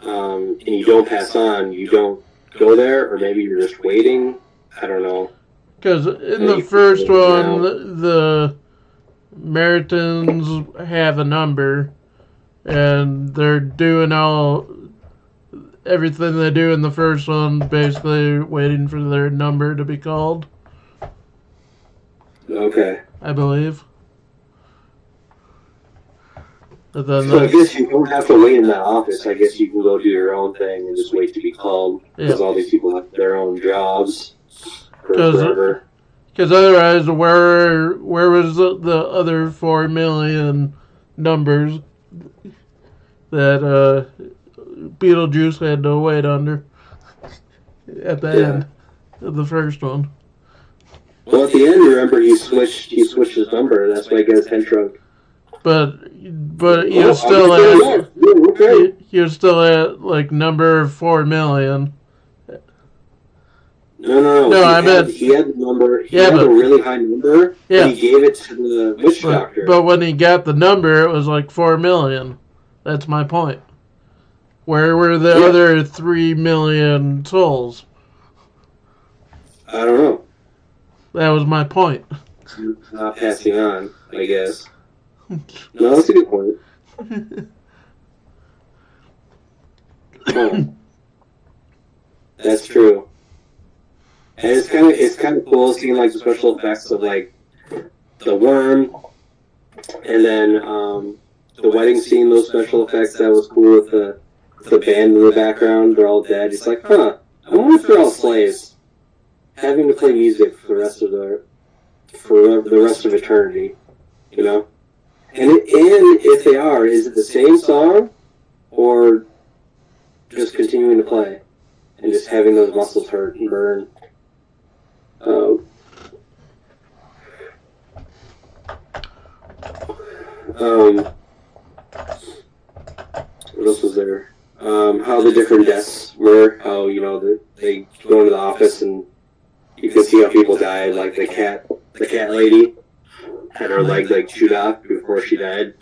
and you don't pass on, you don't go there, or maybe you're just waiting. I don't know. Because in the first one, the Meritons have a number, and they're doing everything they do in the first one, basically waiting for their number to be called. Okay. I believe. But then So I guess you don't have to wait in that office. I guess you can go do your own thing and just wait to be called. Because all these people have their own jobs for forever. Because otherwise, where was the other 4 million numbers that Beetlejuice had to wait under at the end of the first one? Well, at the end, remember, he switched his number. That's why he got his head shrunk. But you're still at like number 4 million. No. I meant he had the number. He had a really high number. Yeah. And he gave it to the witch doctor. But when he got the number, it was like 4 million. That's my point. Where were the other 3 million souls? I don't know. That was my point. Not passing on, I guess. No, that's a good point. That's true. And it's kind of cool seeing like the special effects of like the worm, and then the wedding scene. Those special effects, that was cool with the band in the background. They're all dead. It's like, I wonder if they're all slaves, having to play music for the rest of eternity, you know. And if they are, is it the same song, or just continuing to play and just having those muscles hurt and burn? What else was there? How the different deaths were. How, you know, they go into the office and you can see how people died. Like the cat lady had her leg like chewed off before she died.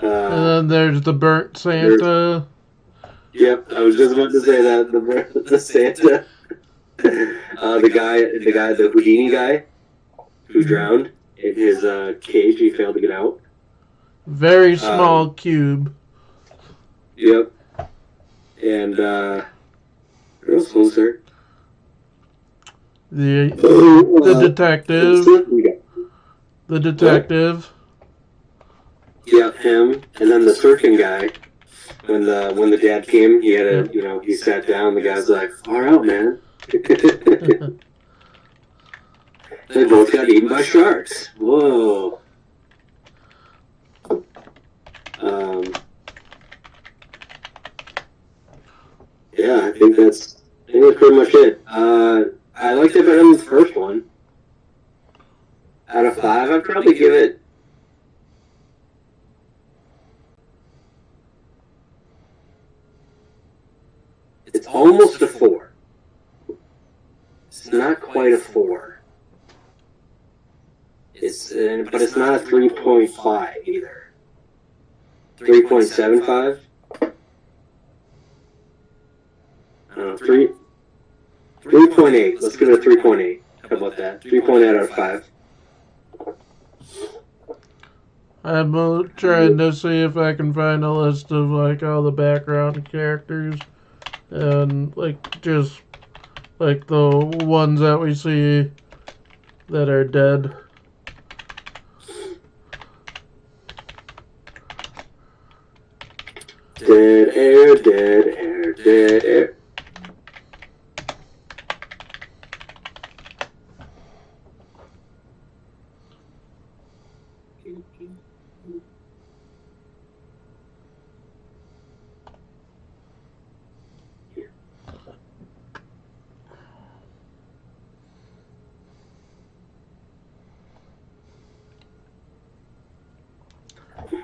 And then there's the burnt Santa. Yep, I was just about to say that the Santa, the Houdini guy who drowned in his cage. He failed to get out. Very small cube. Yep. And real closer. The detective. The detective. Yeah, him. And then the surfing guy. When the dad came, he had a he sat down. The guy's like, "Far out, man." They both got eaten by sharks. Whoa. Yeah, I think that's pretty much it. I liked it better than the first one. Out of 5, I'd probably give it. It's almost a 4. It's not quite a 4. But it's not a 3.5 either. 3.75. I don't know, 3.8. Let's give it a 3.8. How about that? 3.8 out of 5. I'm trying to see if I can find a list of like all the background characters and like just like the ones that we see that are dead. Dead air, dead air, dead air.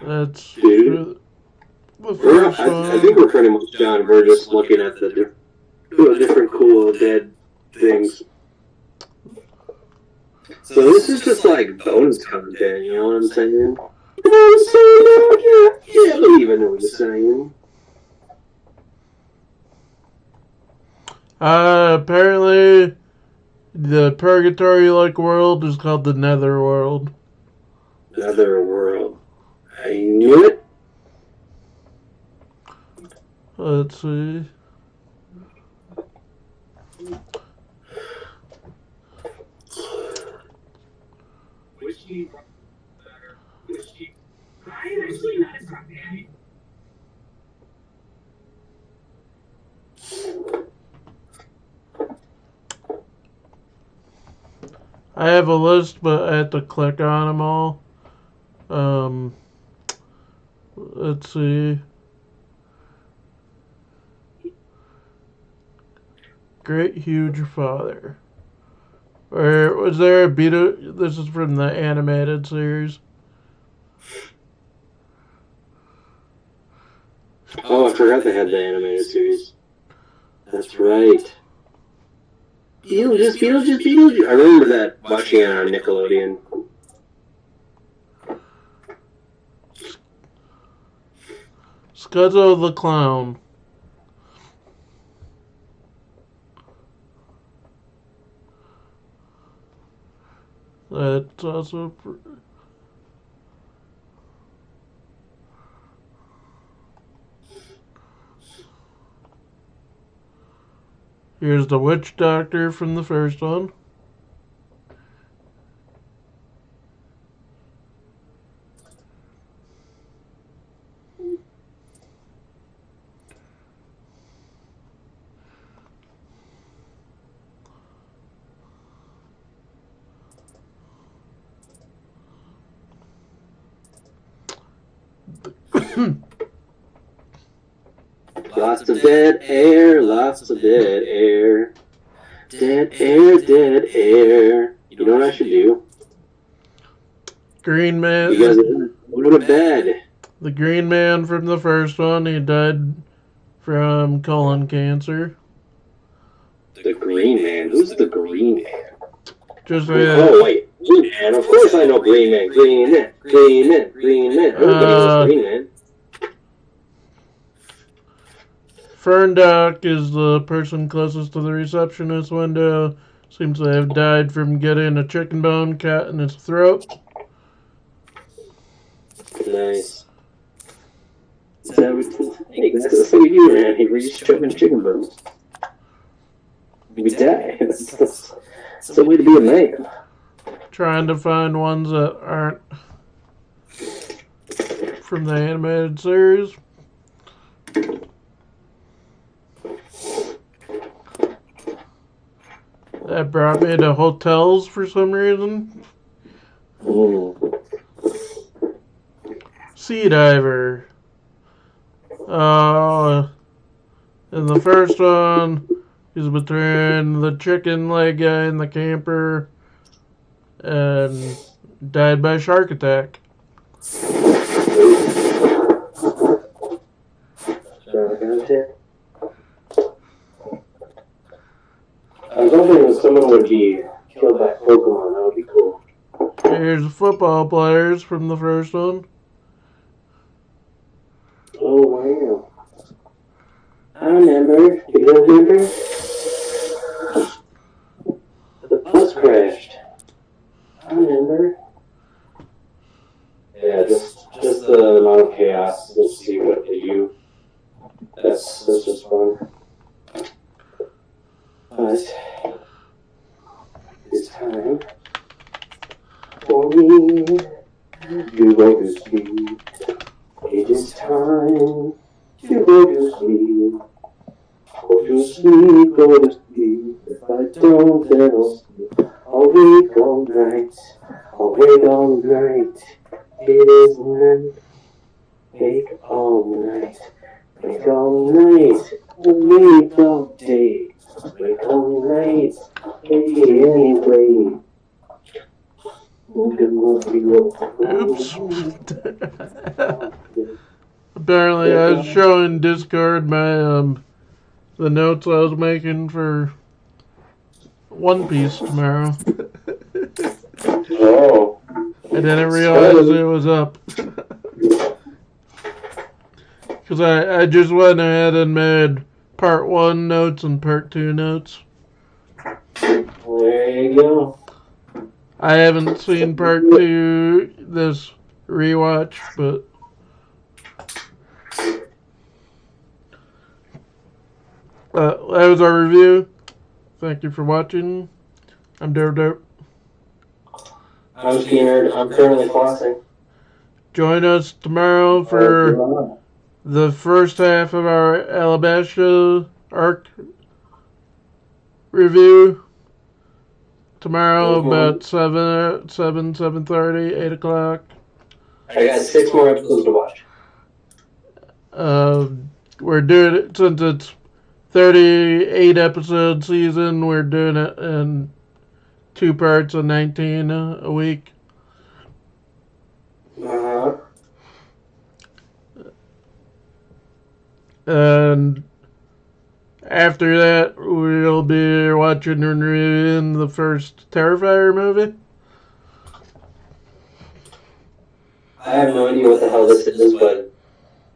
That's true. I think we're pretty much done. We're just looking at the different cool dead things. So this is just like bonus content, you know what I'm saying? You know what I'm saying? Yeah, I don't even know what you're saying. Apparently, the purgatory-like world is called the Netherworld. Netherworld. I knew it. Let's see. I have a list, but I have to click on them all. Let's see. Great Huge Father. Or was there a beta? This is from the animated series. Oh, I forgot they had the animated series. That's right. Beetlejuice. I remember that watching it on Nickelodeon. Scuzzo the Clown. That's also... Here's the witch doctor from the first one. Lots of dead air, lots of dead air. Dead air, dead air. You know what I should do? Green Man. You guys go to bed. The Green Man from the first one, he died from colon cancer. The Green Man? Who's the Green Man? Just Oh, wait. Green Man. Of course I know Green Man. Green Man. Green Man. Green Man. Everybody knows Green Man. Fern Doc is the person closest to the receptionist window. Seems to have died from getting a chicken bone cut in his throat. Nice. Is that what you do, man? He reached choking chicken bones. We die. That's a way to be a man. Trying to find ones that aren't from the animated series. That brought me to hotels for some reason. Sea Diver. In the first one, he's between the chicken leg guy and the camper, and died by shark attack. I was hoping someone would be killed by Pokemon. That would be cool. Here's the football players from the first one. Oh, wow. I remember. You guys remember? The bus crashed. I remember. Yeah, just the amount of chaos. Let's see what they do. That's just fun. But it's time for me to go to sleep. It is time to go to sleep. Go to sleep, go to sleep. If I don't, then I'll sleep. I'll wake all night. I'll wake all night. It is night. Wake all night. Wake all night. Wake all day. Wake all night. Anyway. Oops. Apparently, I was showing Discord my the notes I was making for One Piece tomorrow. Oh. I didn't realize it was up. Because I just went ahead and made part 1 notes and part 2 notes. There you go. I haven't seen part 2 this rewatch, but that was our review. Thank you for watching. I'm Dope. I'm Skeeter. I'm currently flossing. Join us tomorrow for the first half of our Alabasta arc review. Tomorrow about 7:30, 8 o'clock. I got 6 more episodes to watch. We're doing it, since it's 38 episode season, we're doing it in 2 parts of 19 a week. And after that, we'll be watching and reviewing the first Terrifier movie. I have no idea what the hell this is, but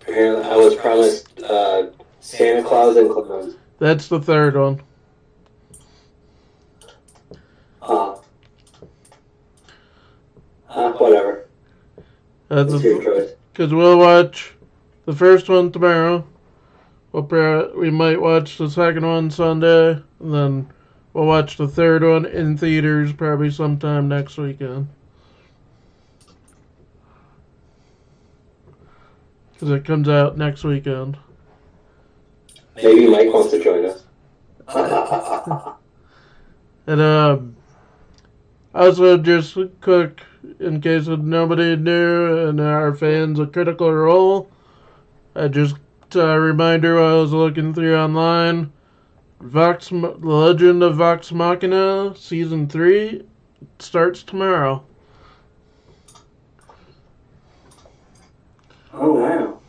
apparently I was promised Santa Claus and clowns. That's the third one. Whatever. That's your choice. Because we'll watch the first one tomorrow. We might watch the second one Sunday, and then we'll watch the third one in theaters probably sometime next weekend. Because it comes out next weekend. Maybe Mike wants to join us. And also just quick, in case nobody knew and our fans of Critical Role, I just a reminder while I was looking through online, The Legend of Vox Machina Season 3 starts tomorrow. Oh, wow.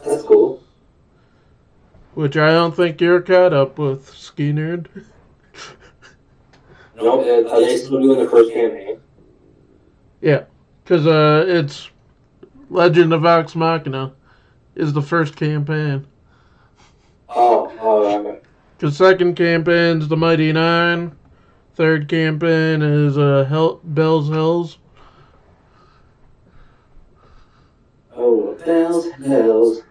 That's cool. Which I don't think you're caught up with, Ski Nerd. No, are they still doing the first campaign? Yeah, because it's Legend of Vox Machina is the first campaign. Oh, Because second campaign's the Mighty Nine. Third campaign is Bell's Hills. Hells.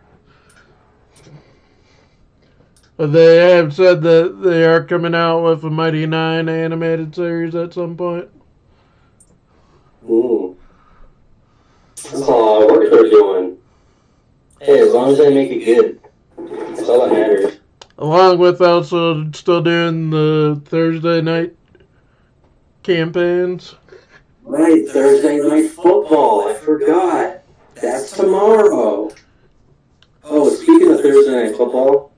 But they have said that they are coming out with a Mighty Nine animated series at some point. That's a lot of work they're doing. Hey, as long as they make it good, that's all that matters. Along with also still doing the Thursday night campaigns. Right, Thursday Night Football. I forgot. That's tomorrow. Oh, speaking of Thursday Night Football,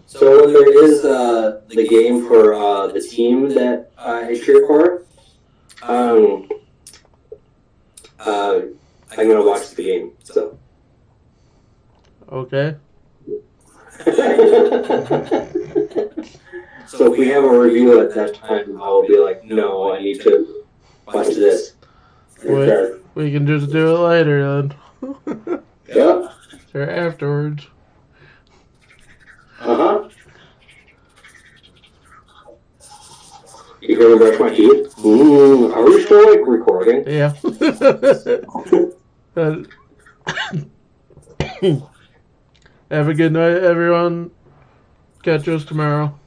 so when there is the game for the team that I cheer for, I'm gonna watch the game. So. Okay. So if we have a review at that time, I'll be like, no, I need to watch this. We can just do it later then. Yeah. Or afterwards. Uh-huh. You hear me brush my teeth? Are we still, like, recording? Yeah. Have a good night, everyone. Catch us tomorrow.